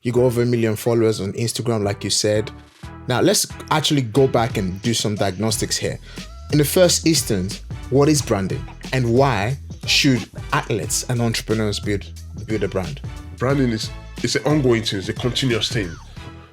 You got over 1 million followers on Instagram, like you said. Now, let's actually go back and do some diagnostics here. In the first instance, what is branding and why should athletes and entrepreneurs build a brand? Branding is an ongoing thing, it's a continuous thing.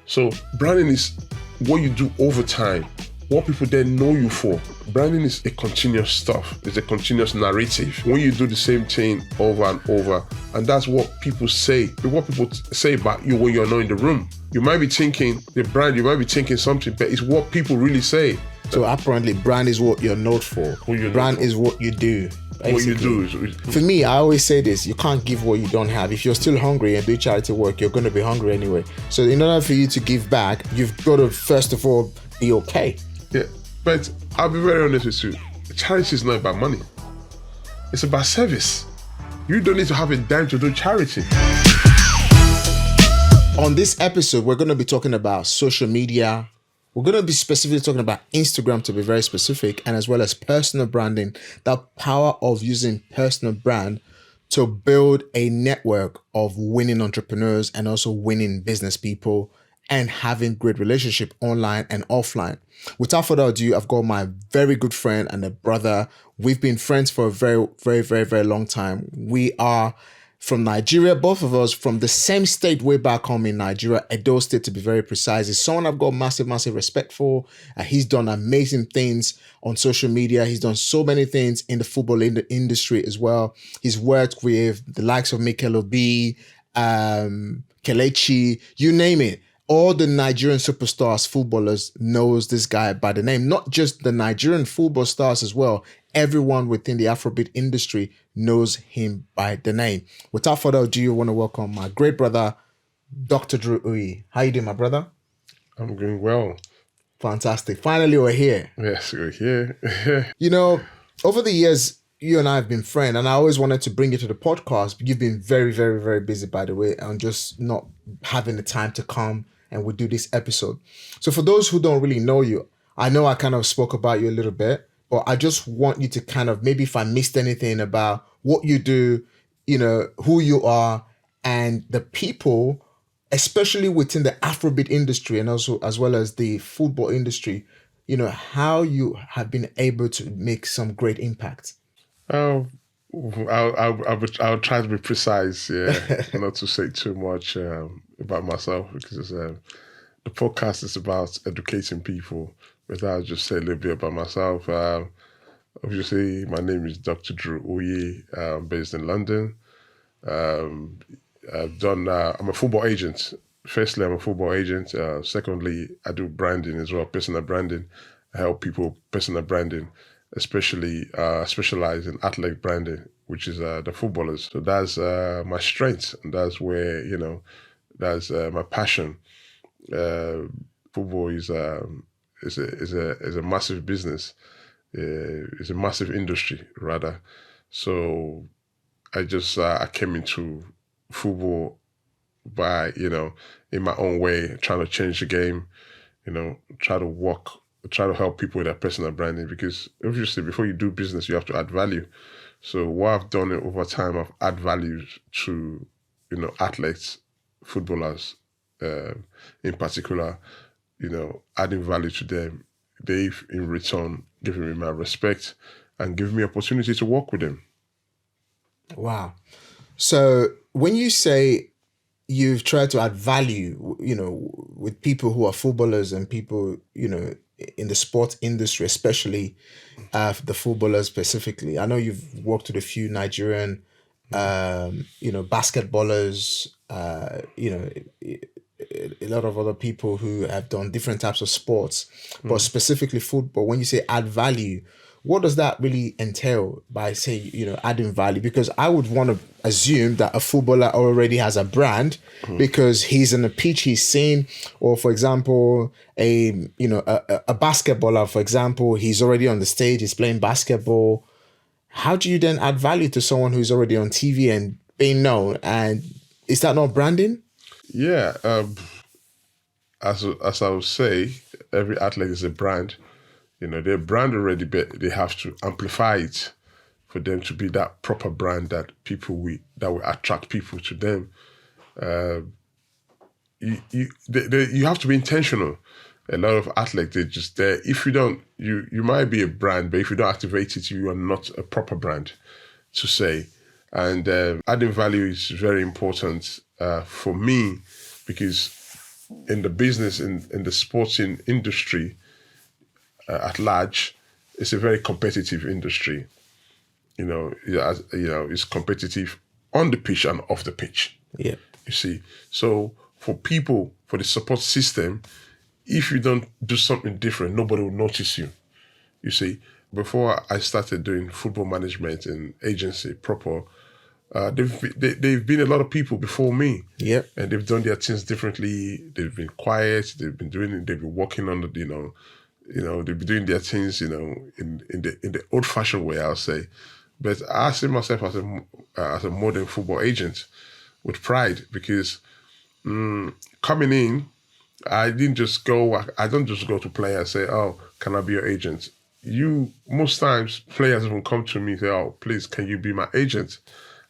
So branding is what you do over time, what people then know you for. Branding is a continuous stuff. It's a continuous narrative. When you do the same thing over and over, and that's what people say. What people say about you when you're not in the room. You might be thinking the brand, you might be thinking something, but it's what people really say. So apparently, brand is what you're known for. Brand is what you do. Basically. What you do. For me, I always say this: you can't give what you don't have. If you're still hungry and do charity work, you're going to be hungry anyway. So in order for you to give back, you've got to first of all be okay. Yeah, but I'll be very honest with you. Charity is not about money. It's about service. You don't need to have a dime to do charity. On this episode, we're going to be talking about social media. We're going to be specifically talking about Instagram, to be very specific, and as well as personal branding, the power of using personal brand to build a network of winning entrepreneurs and also winning business people and having great relationship online and offline. Without further ado, I've got my very good friend and a brother. We've been friends for a very, very, very, very long time. We are from Nigeria, both of us from the same state way back home in Nigeria, Edo State to be very precise. He's someone I've got massive, massive respect for. He's done amazing things on social media. He's done so many things in the football industry as well. He's worked with the likes of Mikel Obi, Kelechi, you name it. All the Nigerian superstars, footballers knows this guy by the name. Not just the Nigerian football stars as well. Everyone within the Afrobeat industry knows him by the name. Without further ado, I want to welcome my great brother, Dr. Drew Uyi. How you doing, my brother? I'm doing well. Fantastic. Finally, we're here. Yes, we're here. You know, over the years, you and I have been friends, and I always wanted to bring you to the podcast, but you've been very, very, very busy, by the way, and just not having the time to come and we do this episode. So for those who don't really know you, I know I kind of spoke about you a little bit, but I just want you to kind of, maybe if I missed anything about what you do, you know, who you are, and the people, especially within the Afrobeat industry and also as well as the football industry, you know, how you have been able to make some great impact. I'll try to be precise, not to say too much about myself, because the podcast is about educating people. But I'll just say a little bit about myself. Obviously, my name is Dr. Drew Uyi. I'm based in London. I'm a football agent. Firstly, I'm a football agent. Secondly, I do branding as well, personal branding. I help people personal branding, especially specialize in athlete branding, which is the footballers. So that's my strength, and that's where, you know, that's my passion. Football is a massive business. It's a massive industry, rather. So I just I came into football by, you know, in my own way, trying to change the game, you know, try to help people with their personal branding, because obviously before you do business, you have to add value. So what I've done over time, I've added value to, you know, athletes, footballers, in particular, you know, adding value to them. They've in return given me my respect and given me opportunity to work with them. Wow. So when you say you've tried to add value, you know, with people who are footballers and people, you know, in the sports industry, especially the footballers specifically, I know you've worked with a few Nigerian, you know, basketballers, you know, a lot of other people who have done different types of sports, but specifically football. When you say add value, what does that really entail by saying, you know, adding value? Because I would want to assume that a footballer already has a brand because he's on the pitch, he's seen, or for example, a basketballer, for example, he's already on the stage, he's playing basketball. How do you then add value to someone who's already on TV and being known? And is that not branding? Yeah, as I would say, every athlete is a brand. You know, their brand already, they have to amplify it for them to be that proper brand that will attract people to them. you have to be intentional. A lot of athletes, they're just there. If you don't, you might be a brand, but if you don't activate it, you are not a proper brand, to say. And adding value is very important for me, because in the business, in the sporting industry at large, it's a very competitive industry. It's competitive on the pitch and off the pitch. Yeah. You see, so for people, for the support system, if you don't do something different, nobody will notice you. You see, before I started doing football management and agency proper, they've been a lot of people before me. Yeah. And they've done their things differently. They've been quiet. They've been doing it. They've been working on the, they've been doing their things, in the old fashioned way, I'll say. But I see myself as a modern football agent with pride, because coming in, I don't just go to players and say, "Oh, can I be your agent?" Most times players will come to me and say, "Oh, please, can you be my agent?"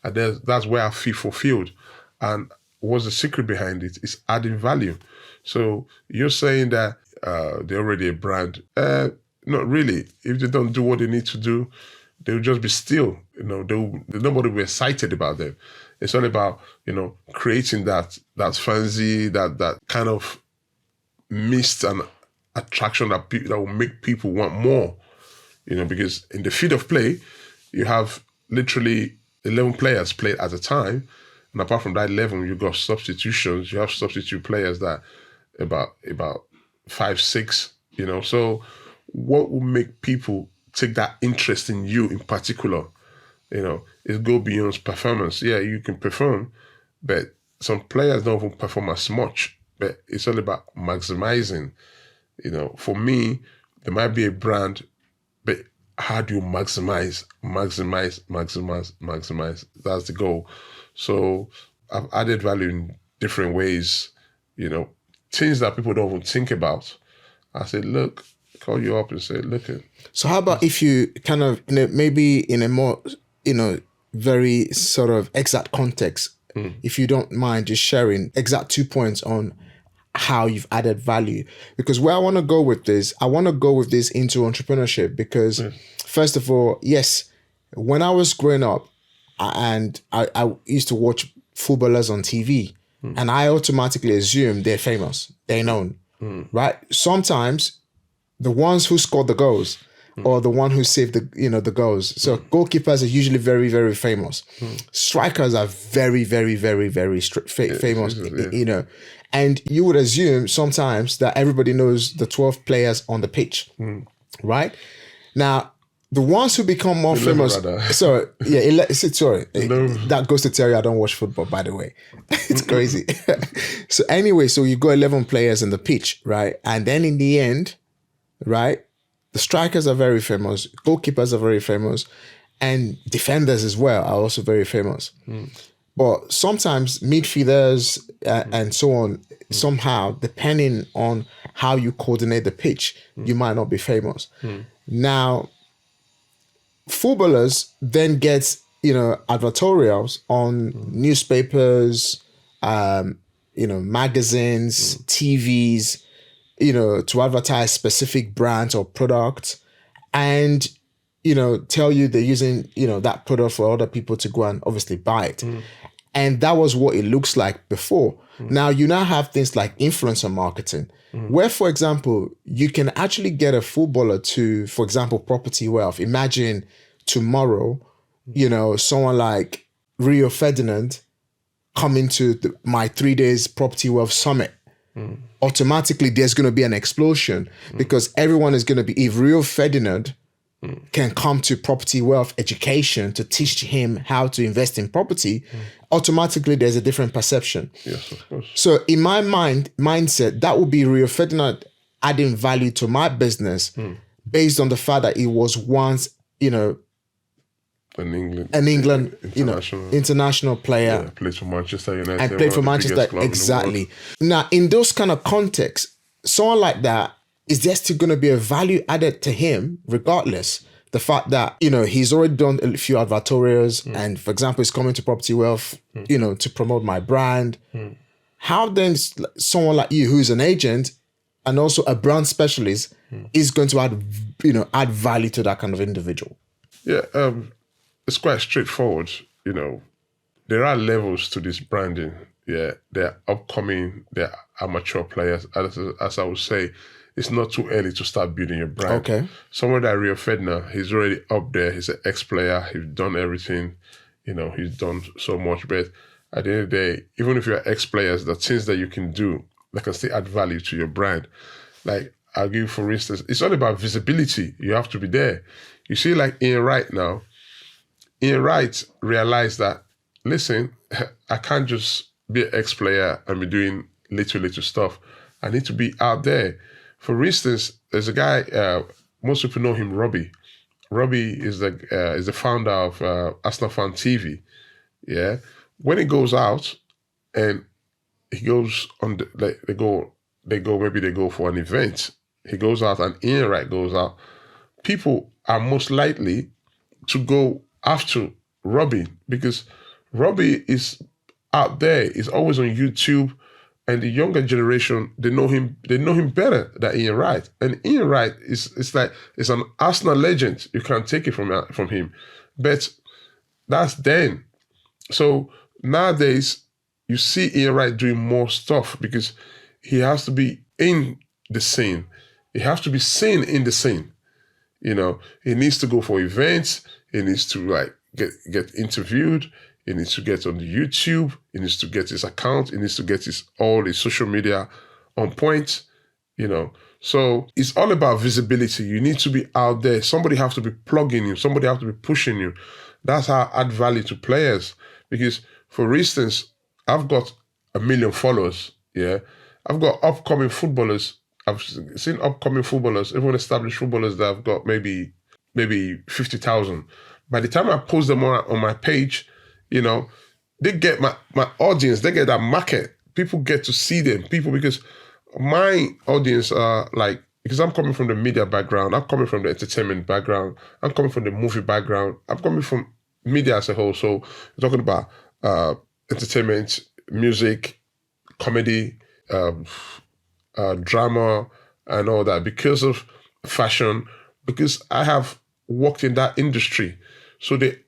And that's where I feel fulfilled. And what's the secret behind it? It's adding value. So you're saying that they're already a brand. Not really. If they don't do what they need to do, they'll just be still. Nobody will be excited about them. It's all about, creating that fancy, that kind of mist and attraction that will make people want more. Because in the field of play, you have literally 11 players played at a time. And apart from that 11, you've got substitutions. You have substitute players that about 5, 6, So what will make people take that interest in you in particular? Is go beyond performance. Yeah, you can perform, but some players don't even perform as much. But it's all about maximizing. For me, there might be a brand, but how do you maximize? That's the goal. So I've added value in different ways, things that people don't even think about. I said, look, call you up and say, look. So how about if you kind of, maybe in a more, very sort of exact context, if you don't mind just sharing exact 2 points on how you've added value. Because where I want to go with this into entrepreneurship, because first of all, yes, when I was growing up and I used to watch footballers on TV, and I automatically assumed they're famous, they're known, right? Sometimes the ones who scored the goals or the one who saved the goals. So goalkeepers are usually very, very famous. Strikers are very, very, very, very famous, and you would assume sometimes that everybody knows the 12 players on the pitch, right? Now, the ones who become more famous. Sorry, that goes to tell you I don't watch football, by the way. It's crazy. So anyway, so you go 11 players on the pitch, right? And then in the end, right, the strikers are very famous, goalkeepers are very famous, and defenders as well are also very famous. But sometimes midfielders and so on, somehow, depending on how you coordinate the pitch, you might not be famous. Now, footballers then get, advertorials on newspapers, magazines, TVs, to advertise specific brands or products, and, tell you they're using, that product for other people to go and obviously buy it. And that was what it looks like before. Now, you now have things like influencer marketing, where, for example, you can actually get a footballer to, for example, property wealth. Imagine tomorrow, someone like Rio Ferdinand coming to my 3 days property wealth summit. Automatically, there's going to be an explosion because everyone is going to be, if Rio Ferdinand can come to property wealth education to teach him how to invest in property, automatically there's a different perception. Yes, of course. So in my mindset, that would be Rio Ferdinand adding value to my business based on the fact that it was once, an England, international player. Yeah, played for Manchester United. And played for Manchester, exactly. Now, in those kind of contexts, someone like that, is there still going to be a value added to him regardless? The fact that, he's already done a few advertorials and, for example, he's coming to Property Wealth, to promote my brand. how then someone like you, who's an agent and also a brand specialist, is going to add value to that kind of individual? Yeah, it's quite straightforward. There are levels to this branding. Yeah, they're upcoming, they're amateur players. As I would say, it's not too early to start building your brand. Okay. Someone like Rio Ferdinand, he's already up there. He's an ex-player. He's done everything. He's done so much. But at the end of the day, even if you're ex-players, the things that you can do that can still add value to your brand. Like, I'll give you, for instance, it's all about visibility. You have to be there. You see, like Ian Wright now, Ian Wright realized that, listen, I can't just be an ex-player and be doing little stuff. I need to be out there. For instance, there's a guy, most people know him, Robbie. Robbie is the founder of Arsenal Fan TV. Yeah, when he goes out and he goes on, they go for an event. He goes out and Ian Wright goes out. People are most likely to go after Robbie because Robbie is out there. He's always on YouTube, and the younger generation, they know him better than Ian Wright. And Ian Wright is an Arsenal legend. You can't take it from him. But that's then. So nowadays, you see Ian Wright doing more stuff because he has to be in the scene. He has to be seen in the scene. He needs to go for events. He needs to get interviewed. He needs to get on the YouTube. He needs to get his account. He needs to get all his social media on point. So it's all about visibility. You need to be out there. Somebody has to be plugging you. Somebody has to be pushing you. That's how I add value to players. Because, for instance, I've got 1 million followers. Yeah, I've got upcoming footballers. I've seen upcoming footballers, even established footballers that have got maybe 50,000. By the time I post them on my page, they get my audience. They get that market. People get to see them. Because my audience are because I'm coming from the media background. I'm coming from the entertainment background. I'm coming from the movie background. I'm coming from media as a whole. So we're talking about entertainment, music, comedy, drama, and all that. Because of fashion, because I have worked in that industry. So this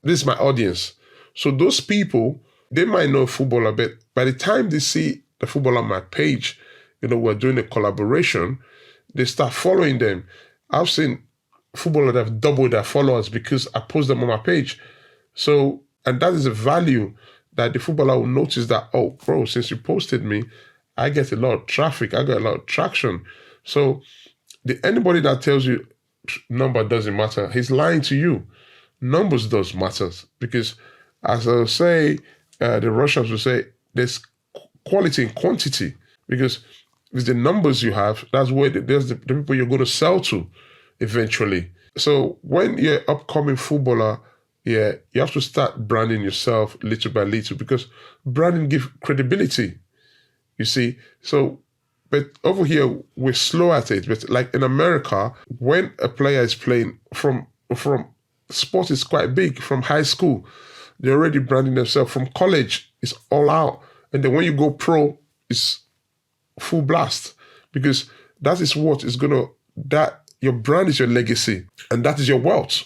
is my audience. So those people, they might know football a bit. By the time they see the football on my page, we're doing a collaboration, they start following them. I've seen footballers that have doubled their followers because I post them on my page. So, and that is a value that the footballer will notice that, oh, bro, since you posted me, I get a lot of traffic. I get a lot of traction. So anybody that tells you number doesn't matter, he's lying to you. Numbers does matter because, as I say, the Russians will say, there's quality and quantity, because with the numbers you have, that's where there's the people you're going to sell to eventually. So when you're an upcoming footballer, you have to start branding yourself little by little, because branding gives credibility, you see. So, but over here, we're slow at it. But like in America, when a player is playing from sport is quite big, from high school, they're already branding themselves. From college, it's all out. And then when you go pro, it's full blast, because that is what is that your brand is your legacy, and that is your wealth.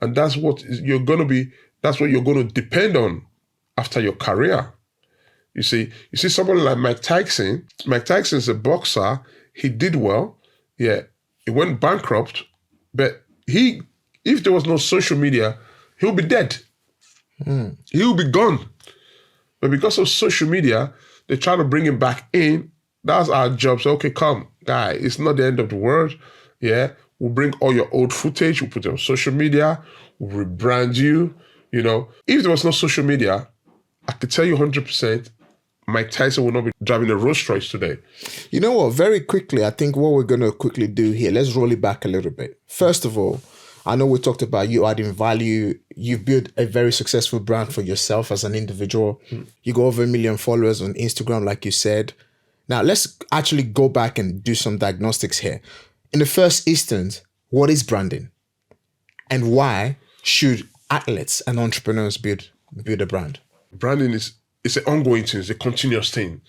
And that's what you're going to be, that's what you're going to depend on after your career. You see somebody like Mike Tyson. Mike Tyson's a boxer. He did well. Yeah, he went bankrupt, but if there was no social media, he'll be dead. He'll be gone. But because of social media, they try to bring him back in. That's our job. So, okay, come, guy, it's not the end of the world. Yeah, we'll bring all your old footage, we'll put it on social media, we'll rebrand you. If there was no social media, I could tell you 100%, Mike Tyson will not be driving a Rolls Royce today. You know what? Very quickly, I think what we're going to quickly do here, let's roll it back a little bit. First of all, I know we talked about you adding value. You've built a very successful brand for yourself as an individual. You got over 1 million followers on Instagram, like you said. Now, let's actually go back and do some diagnostics here. In the first instance, what is branding? And why should athletes and entrepreneurs build a brand? Branding it's an ongoing thing, it's a continuous thing.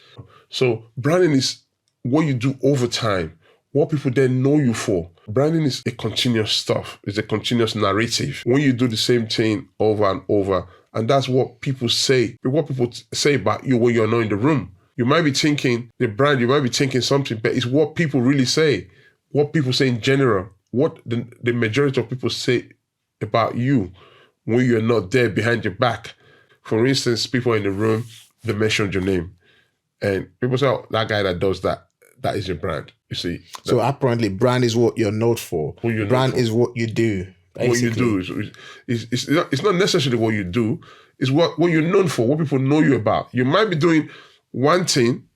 So branding is what you do over time, what people then know you for. Branding is a continuous stuff. It's a continuous narrative. When you do the same thing over and over, and that's what people say about you when you're not in the room. You might be thinking the brand, you might be thinking something, but it's what people really say, what people say in general, what the majority of people say about you when you're not there behind your back. For instance, people in the room, they mentioned your name. And people say, oh, that guy that does that, that is your brand. You see. So apparently brand is what you're known for. Brand is what you do. Basically. What you do it's not necessarily what you do. It's what you're known for, what people know you about. You might be doing one thing,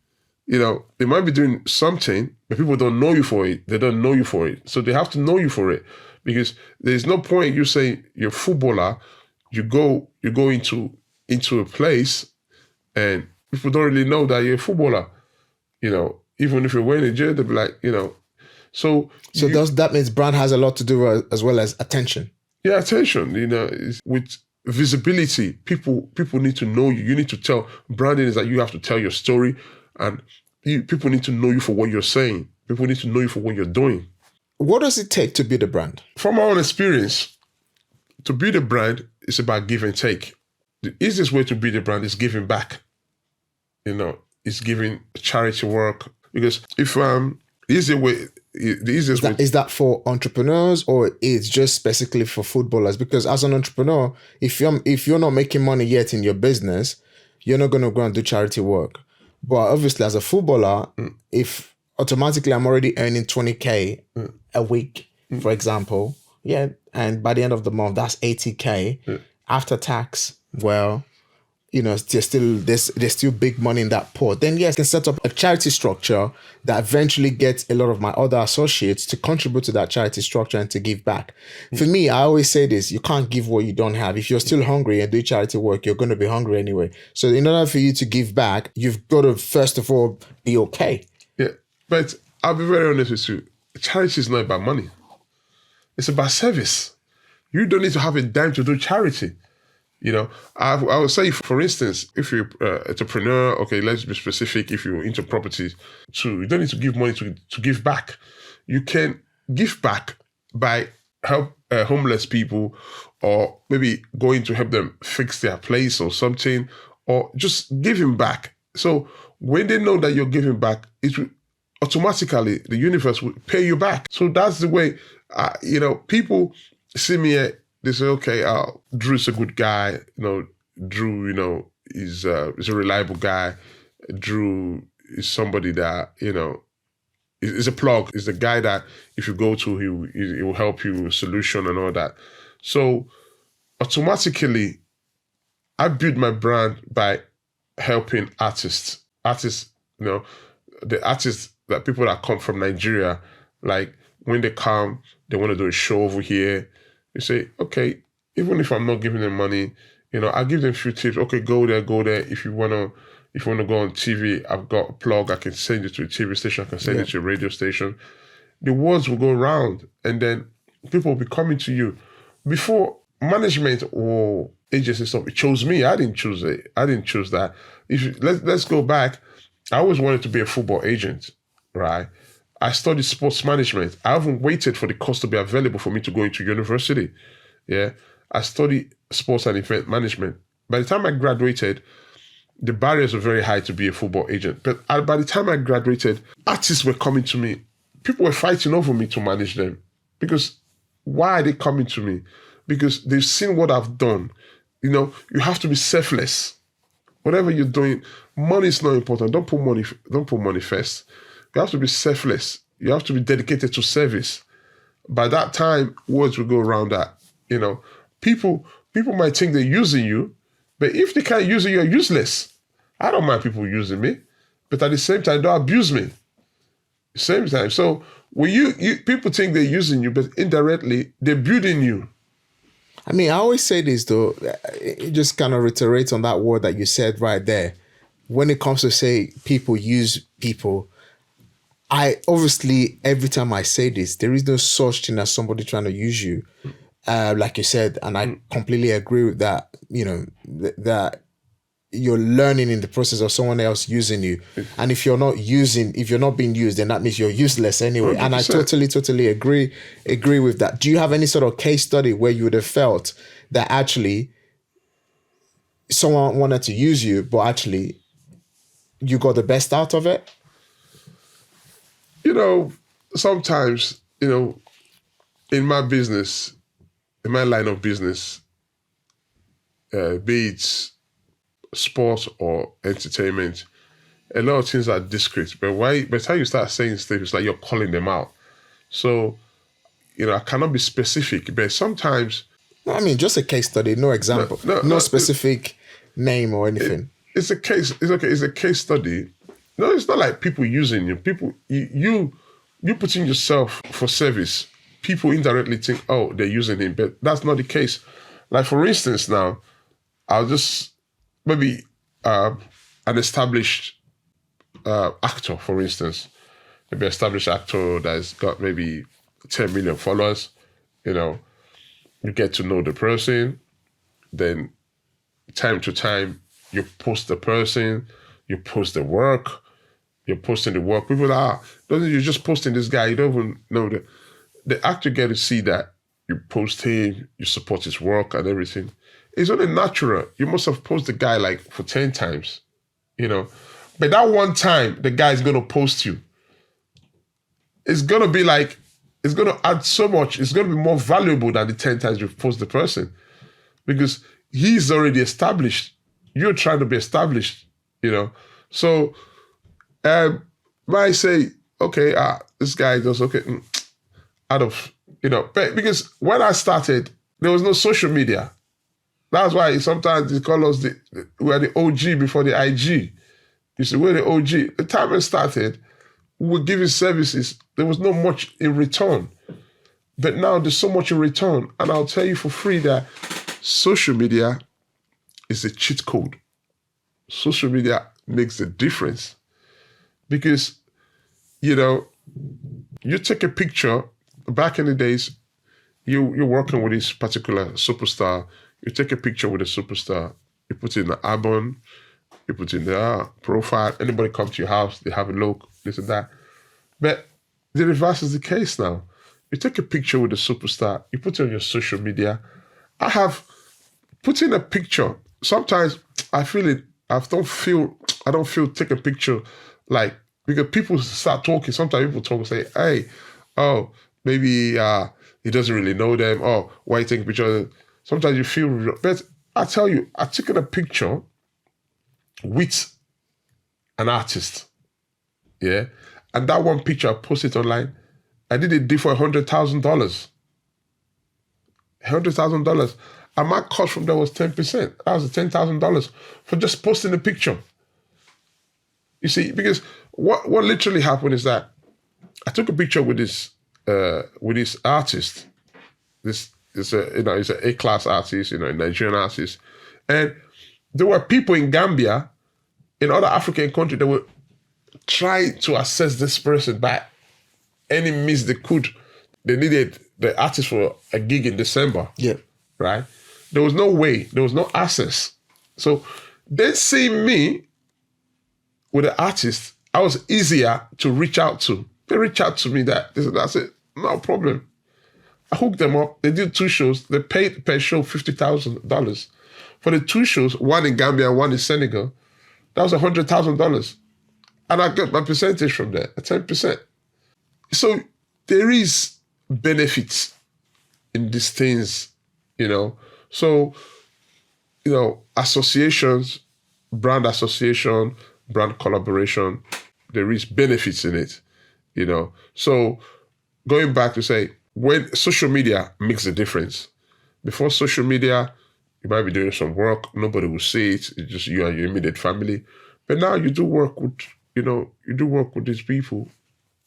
they might be doing something, but people don't know you for it. They don't know you for it. So they have to know you for it. Because there's no point you say you're a footballer, you go into a place and people don't really know that you're a footballer. Even if you're wearing a jersey, they'll be like, So does that means brand has a lot to do as well as attention? Yeah, attention. With visibility, people need to know you. You need to tell. Branding is that you have to tell your story, and people need to know you for what you're saying. People need to know you for what you're doing. What does it take to build a brand? From my own experience, to build a brand is about give and take. The easiest way to build a brand is giving back. It's giving charity work. Because if the easiest way is that for entrepreneurs or it's just specifically for footballers? Because as an entrepreneur, if you're not making money yet in your business, you're not going to go and do charity work. But obviously, as a footballer, if automatically I'm already earning 20K a week, for example, and by the end of the month, that's 80K after tax. Well, there's still big money in that pot. Then yes, I can set up a charity structure that eventually gets a lot of my other associates to contribute to that charity structure and to give back. For me, I always say this: you can't give what you don't have. If you're still hungry and do charity work, you're going to be hungry anyway. So in order for you to give back, you've got to first of all be okay. Yeah, but I'll be very honest with you. Charity is not about money. It's about service. You don't need to have a dime to do charity. I would say, for instance, if you're an entrepreneur, okay, let's be specific, if you're into properties, you don't need to give money to give back. You can give back by help homeless people, or maybe going to help them fix their place or something, or just giving back. So when they know that you're giving back, it will automatically, the universe will pay you back. So that's the way, people see me. They say, okay, Drew's a good guy. Drew, is a reliable guy. Drew is somebody that, is a plug. Is the guy that if you go to, he will help you with solution and all that. So automatically, I build my brand by helping artists. Artists, the artists that people that come from Nigeria, like when they come, they want to do a show over here. You say, okay, even if I'm not giving them money, I give them a few tips. Okay, go there. If you wanna go on TV, I've got a plug. I can send you to a TV station. I can send you to a radio station. The words will go around, and then people will be coming to you. Before management or agency stuff, it chose me. I didn't choose it. I didn't choose that. Let's go back. I always wanted to be a football agent, right? I studied sports management. I haven't waited for the course to be available for me to go into university. Yeah. I studied sports and event management. By the time I graduated, the barriers were very high to be a football agent. But by the time I graduated, artists were coming to me. People were fighting over me to manage them. Because why are they coming to me? Because they've seen what I've done. You have to be selfless. Whatever you're doing, money is not important. Don't put money first. You have to be selfless. You have to be dedicated to service. By that time, words will go around that. People might think they're using you, but if they can't use you, you're useless. I don't mind people using me, but at the same time, don't abuse me. Same time. So when you people think they're using you, but indirectly, they're building you. I mean, I always say this though, it just kind of reiterates on that word that you said right there. When it comes to say people use people, I obviously, every time I say this, there is no such thing as somebody trying to use you, like you said, and I completely agree with that. That you're learning in the process of someone else using you. And if you're not being used, then that means you're useless anyway. And I 100%. totally agree with that. Do you have any sort of case study where you would have felt that actually someone wanted to use you, but actually you got the best out of it? Sometimes, in my business, in my line of business, be it sport or entertainment, a lot of things are discreet. But by the time you start saying stuff, it's like you're calling them out. So, I cannot be specific, but sometimes No, I mean, just a case study, no example, no specific name or anything. it's a case. It's okay. It's a case study. No, it's not like people using you. You putting yourself for service. People indirectly think, oh, they're using him, but that's not the case. Like for instance, now I'll just maybe an established actor, for instance, maybe established actor that's got maybe 10 million followers. You get to know the person, then time to time you post the person, you post the work, you're posting the work. People are, you're just posting this guy, you don't even know the actor get to see that you post him, you support his work and everything. It's only natural. You must have posted the guy like for 10 times, But that one time the guy is going to post you, it's going to be like, it's going to add so much. It's going to be more valuable than the 10 times you've posted the person because he's already established. You're trying to be established, So I say, okay, this guy does okay out of, but because when I started, there was no social media. That's why sometimes they call us we are the OG before the IG. You see, we're the OG. The time it started, we were giving services. There was not much in return. But now there's so much in return. And I'll tell you for free that social media is a cheat code. Social media makes a difference. Because, you take a picture, back in the days, you're working with this particular superstar, you take a picture with a superstar, you put it in the album, you put it in the profile, anybody come to your house, they have a look, this and that. But the reverse is the case now. You take a picture with a superstar, you put it on your social media. I have put in a picture. Sometimes I feel it, I don't feel take a picture like, because people start talking. Sometimes people talk and say, hey, oh, maybe he doesn't really know them. Oh, why you taking a picture? Sometimes you feel, but I tell you, I took a picture with an artist. Yeah. And that one picture I posted online, I did it for $100,000. $100,000. And my cost from that was 10%. That was $10,000 for just posting a picture. You see, because what literally happened is that I took a picture with this artist. This is he's an A-class artist, a Nigerian artist, and there were people in Gambia, in other African countries, that were trying to assess this person by any means they could. They needed the artist for a gig in December. Yeah, right. There was no way. There was no access. So they see me with the artist, I was easier to reach out to. They reach out to me that's it, no problem. I hooked them up. They did 2 shows. They paid per show $50,000. For the 2 shows, one in Gambia and one in Senegal, that was $100,000. And I got my percentage from there, 10%. So there is benefits in these things, So, associations, brand association, brand collaboration, there is benefits in it, So going back to say, when social media makes a difference. Before social media, you might be doing some work, nobody will see it, it's just you and your immediate family. But now you do work with, these people.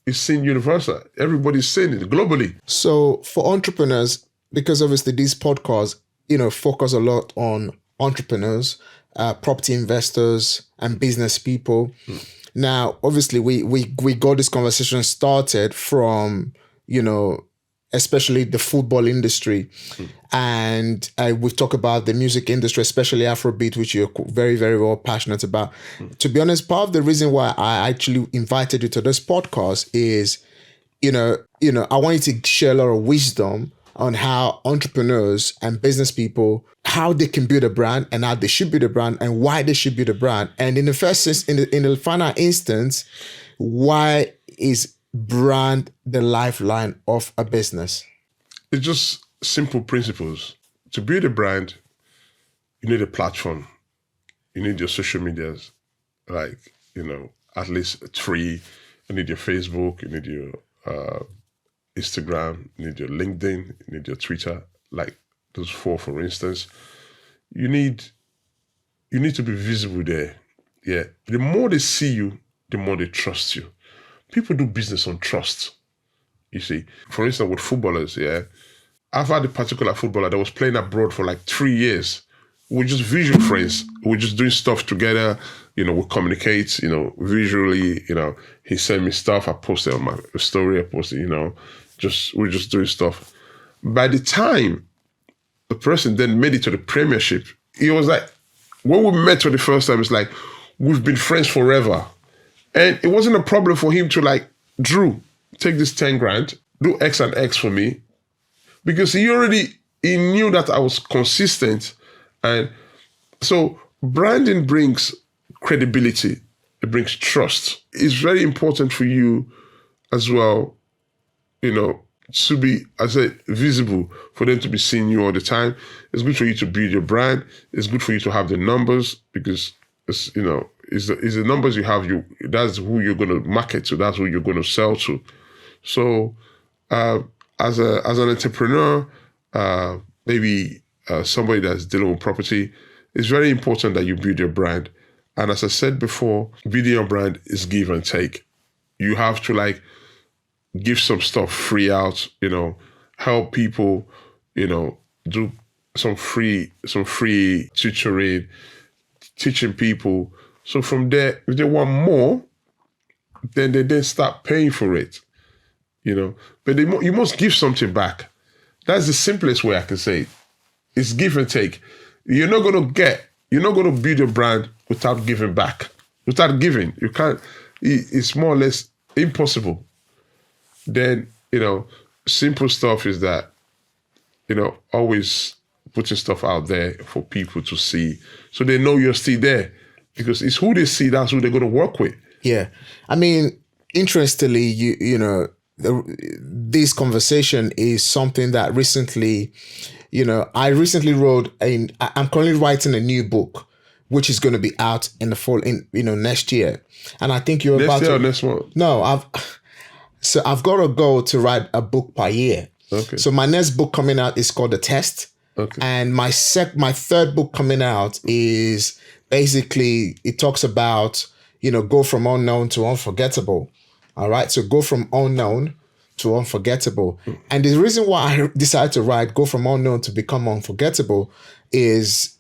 It's seen universal. Everybody's seeing it globally. So for entrepreneurs, because obviously these podcasts, focus a lot on entrepreneurs, property investors, and business people. Now, obviously, we got this conversation started from, especially the football industry. And we've talked about the music industry, especially Afrobeat, which you're very, very well passionate about. To be honest, part of the reason why I actually invited you to this podcast is, I want you to share a lot of wisdom on how entrepreneurs and business people, how they can build a brand and how they should build a brand and why they should build a brand. And in the first in the final instance, why is brand the lifeline of a business? It's just simple principles. To build a brand, you need a platform. You need your social medias, like, at least 3. You need your Facebook, you need your Instagram, you need your LinkedIn, you need your Twitter, like those 4, for instance. You need to be visible there. Yeah. The more they see you, the more they trust you. People do business on trust. You see, for instance, with footballers, yeah, I've had a particular footballer that was playing abroad for like 3 years. We're just visual friends. We're just doing stuff together. We communicate, visually, he sent me stuff. I posted on my story. I posted, we're just doing stuff. By the time the person then made it to the Premiership, he was like, when we met for the first time, it's like, we've been friends forever. And it wasn't a problem for him to like, Drew, take this 10 grand, do X and X for me. Because he knew that I was consistent. And so branding brings credibility. It brings trust. It's very important for you as well, to be, as I said, visible, for them to be seeing you all the time. It's good for you to build your brand. It's good for you to have the numbers, because it's the numbers you have, that's who you're going to market to. That's who you're going to sell to. So as an entrepreneur, maybe somebody that's dealing with property, it's very important that you build your brand. And as I said before, building your brand is give and take. You have to like give some stuff free out, help people, do some free tutoring, teaching people. So from there, if they want more, then they then start paying for it, But you must give something back. That's the simplest way I can say it. It's give and take. You're not going to build your brand without giving back. Without giving, you can't, it's more or less impossible. Then, simple stuff is that, always putting stuff out there for people to see so they know you're still there, because it's who they see, that's who they're going to work with. Yeah. I mean, interestingly, this conversation is something that recently, I recently I'm currently writing a new book, which is going to be out in the fall, next year. And I think you're about to. Next month? No, I've got a goal to write a book per year. Okay. So my next book coming out is called The Test. Okay. And my third book coming out is basically, it talks about, go from unknown to unforgettable. All right. So go from unknown to unforgettable. And the reason why I decided to write Go From Unknown to Become Unforgettable is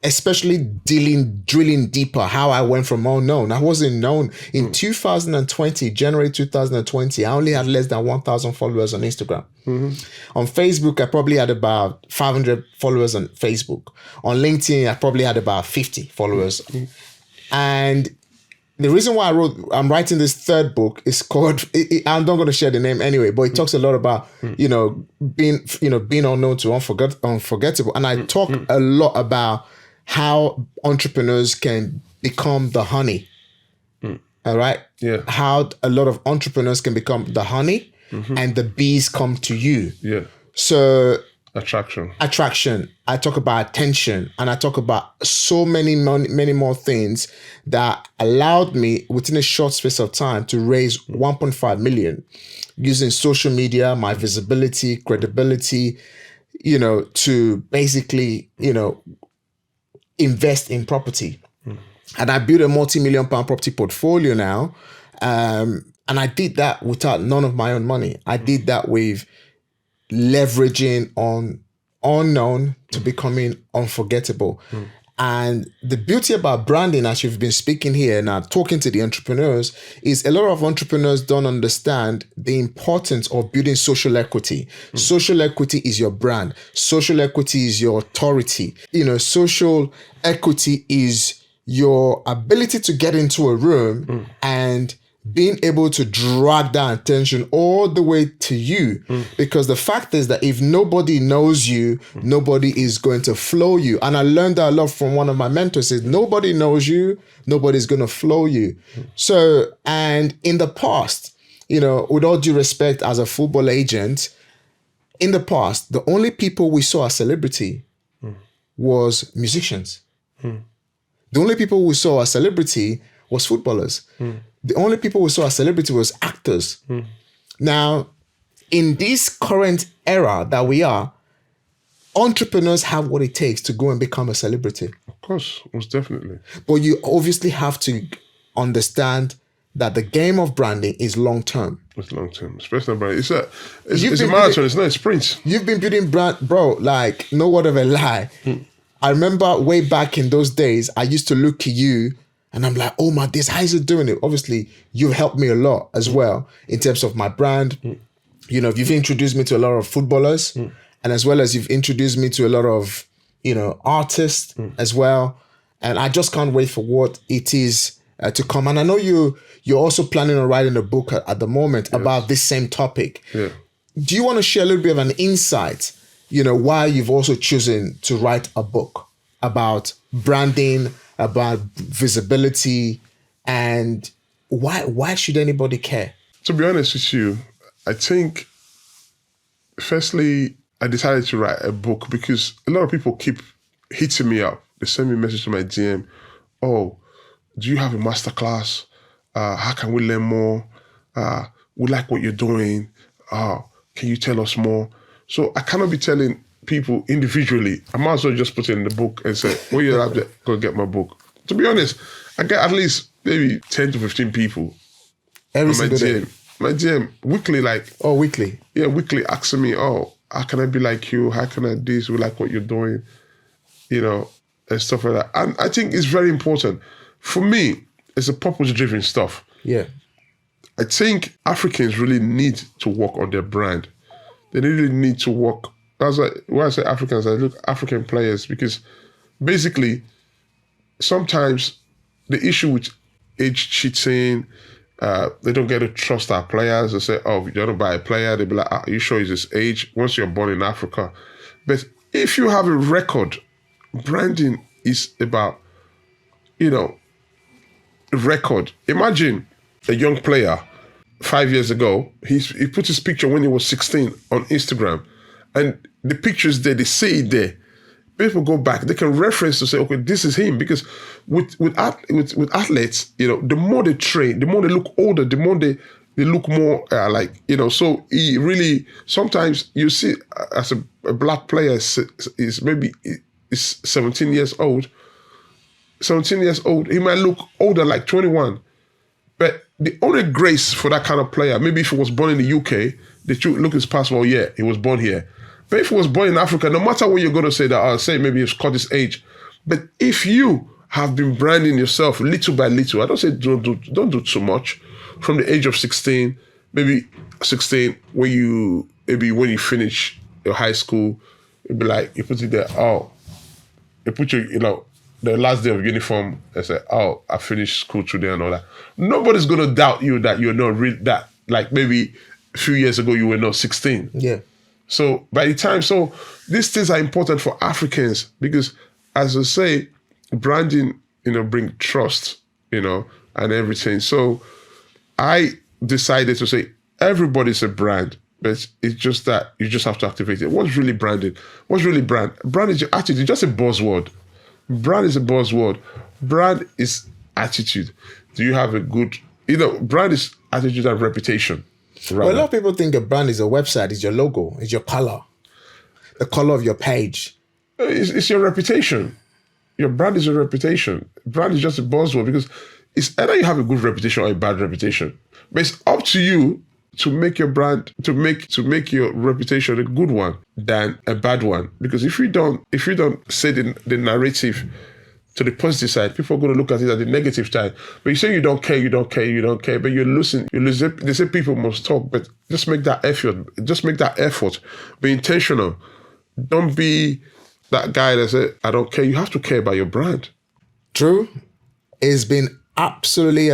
especially drilling deeper how I went from unknown. I wasn't known. In 2020, January 2020, I only had less than 1,000 followers on Instagram. Mm-hmm. On Facebook, I probably had about 500 followers on Facebook. On LinkedIn, I probably had about 50 followers. Mm-hmm. And the reason why I'm writing this third book is called, I'm not going to share the name anyway, but it talks a lot about, being unknown to unforgettable. And I talk a lot about how entrepreneurs can become the honey. All right. Yeah. How a lot of entrepreneurs can become the honey, and the bees come to you. Yeah. So attraction. I talk about attention, and I talk about so many more things that allowed me within a short space of time to raise 1.5 million using social media, my visibility, credibility, to basically, invest in property. And I built a multi-million pound property portfolio now. And I did that without none of my own money. I did that with leveraging on unknown to becoming unforgettable. And the beauty about branding, as you've been speaking here now, talking to the entrepreneurs, is a lot of entrepreneurs don't understand the importance of building social equity. Social equity is your brand. Social equity is your authority. Social equity is your ability to get into a room and being able to drag that attention all the way to you. Because the fact is that if nobody knows you, nobody is going to flow you. And I learned that a lot from one of my mentors, is nobody knows you, nobody's going to flow you. So, and in the past, with all due respect, as a football agent, in the past, the only people we saw as celebrity was musicians. The only people we saw as celebrity was footballers. The only people we saw as celebrity was actors. Now, in this current era that we are, entrepreneurs have what it takes to go and become a celebrity. Of course, most definitely. But you obviously have to understand that the game of branding is long term. It's long term, especially brand. It's a marathon. It's not a sprint. You've been building brand, bro. Like, no word of a lie. I remember way back in those days, I used to look at you and I'm like, oh my, this, how is it doing it? Obviously, you've helped me a lot as well in terms of my brand. You've introduced me to a lot of footballers, and as well as you've introduced me to a lot of, artists as well. And I just can't wait for what it is to come. And I know you're also planning on writing a book at the moment about this same topic. Yeah. Do you want to share a little bit of an insight, why you've also chosen to write a book about branding, about visibility, and why should anybody care? To be honest with you, I think, firstly, I decided to write a book because a lot of people keep hitting me up. They send me a message to my DM. Oh, do you have a masterclass? How can we learn more? We like what you're doing. Can you tell us more? So I cannot be telling people individually. I might as well just put it in the book and say, well, you have to go get my book. To be honest, I get at least maybe 10 to 15 people Every single day. My DM weekly, weekly. Yeah, weekly asking me, oh, how can I be like you? How can I do this? We like what you're doing, and stuff like that. And I think it's very important. For me, it's a purpose-driven stuff. Yeah. I think Africans really need to work on their brand. They really need to work. That's why when I say Africans, I look African players, because basically sometimes the issue with age cheating, they don't get to trust our players. They say, oh, you don't buy a player. They'll be like, are you sure he's this age? Once you're born in Africa. But if you have a record, branding is about, record. Imagine a young player 5 years ago, he put his picture when he was 16 on Instagram, and the pictures there, they say it there. People go back, they can reference to say, okay, this is him. Because with athletes, the more they train, the more they look older, the more they look more so he really, sometimes you see as a black player is maybe is 17 years old, he might look older, like 21. But the only grace for that kind of player, maybe if he was born in the UK, they should look at his passport, yeah, he was born here. But if he was born in Africa, no matter what you're going to say, that I'll say maybe he's cut his age. But if you have been branding yourself little by little, I don't say don't do too much, from the age of 16, maybe 16, when you finish your high school, it'd be like, you put it there, you put your, the last day of uniform and say, oh, I finished school today and all that. Nobody's going to doubt you that you're not real, that like maybe a few years ago you were not 16. Yeah. So by the time, these things are important for Africans because, as I say, branding, bring trust, and everything. So I decided to say everybody's a brand, but it's just that you just have to activate it. What's really branding? What's really brand? Brand is your attitude. It's just a buzzword. Brand is a buzzword. Brand is attitude. Do you have a good, brand is attitude and reputation. Well, a lot of people think a brand is a website, it's your logo, it's your color, the color of your page. It's your reputation. Your brand is your reputation. Brand is just a buzzword because it's either you have a good reputation or a bad reputation. But it's up to you to make your brand, to make your reputation a good one than a bad one. Because if you don't say the narrative to the positive side. People are going to look at it at the negative side. But you say you don't care, but you're losing. They say people must talk, but just make that effort. Just make that effort. Be intentional. Don't be that guy that said, I don't care. You have to care about your brand. Drew, it's been absolutely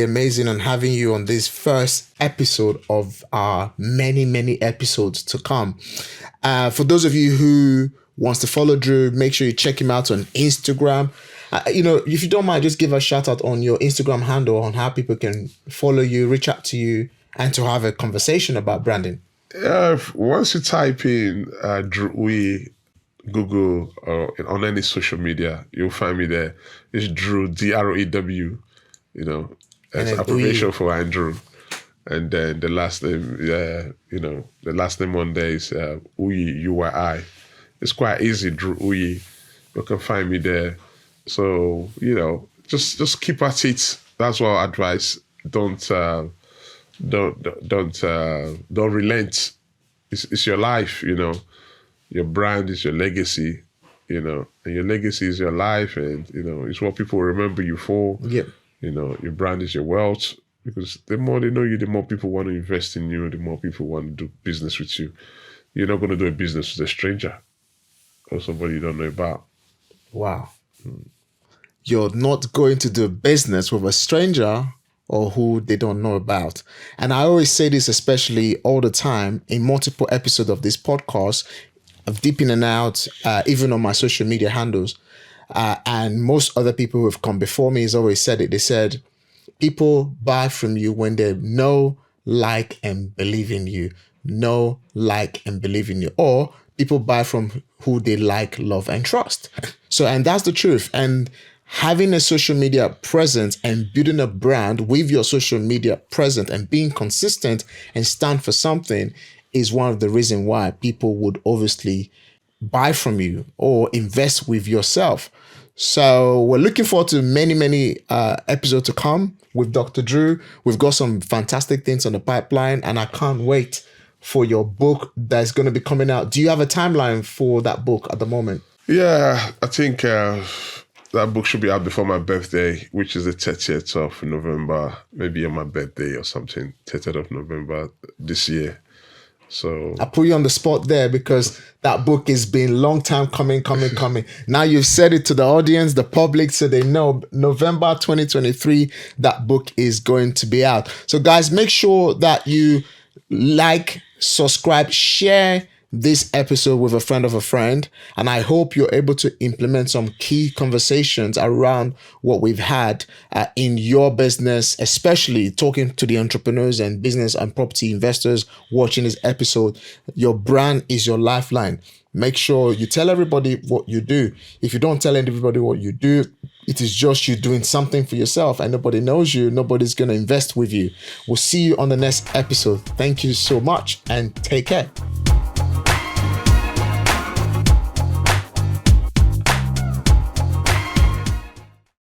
amazing on having you on this first episode of our many episodes to come. For those of you who wants to follow Drew, make sure you check him out on Instagram. If you don't mind, just give a shout out on your Instagram handle on how people can follow you, reach out to you, and to have a conversation about branding. Once you type in Drew Uyi, Google or on any social media, you'll find me there. It's Drew, Drew. That's abbreviation for Andrew. And then the last name, the last name on there is Uyi, Uyi. It's quite easy, Drew Uyi. You can find me there. So, just keep at it. That's what I advise. Don't relent. It's your life, Your brand is your legacy, and your legacy is your life, and it's what people remember you for. Yeah. Your brand is your wealth, because the more they know you, the more people want to invest in you, the more people want to do business with you. You're not going to do a business with a stranger or somebody you don't know about. Wow. You're not going to do business with a stranger or who they don't know about. And I always say this, especially all the time in multiple episodes of this podcast, of deep in and out, even on my social media handles. And most other people who have come before me has always said it. They said, people buy from you when they know, like, and believe in you. Know, like, and believe in you. Or people buy from who they like, love, and trust. So, and that's the truth. And having a social media presence and building a brand with your social media present and being consistent and stand for something is one of the reasons why people would obviously buy from you or invest with yourself. So we're looking forward to many episodes to come with Dr. Drew. We've got some fantastic things on the pipeline, and I can't wait for your book that's going to be coming out. Do you have a timeline for that book at the moment? Yeah, I think that book should be out before my birthday, which is the 30th of November, maybe on my birthday or something, 30th of November this year. So I put you on the spot there because that book has been long time coming. Now you've said it to the audience, the public, so they know November 2023, that book is going to be out. So guys, make sure that you like, subscribe, share this episode with a friend of a friend. And I hope you're able to implement some key conversations around what we've had in your business, especially talking to the entrepreneurs and business and property investors watching this episode. Your brand is your lifeline. Make sure you tell everybody what you do. If you don't tell everybody what you do, it is just you doing something for yourself and nobody knows you. Nobody's going to invest with you. We'll see you on the next episode. Thank you so much and take care.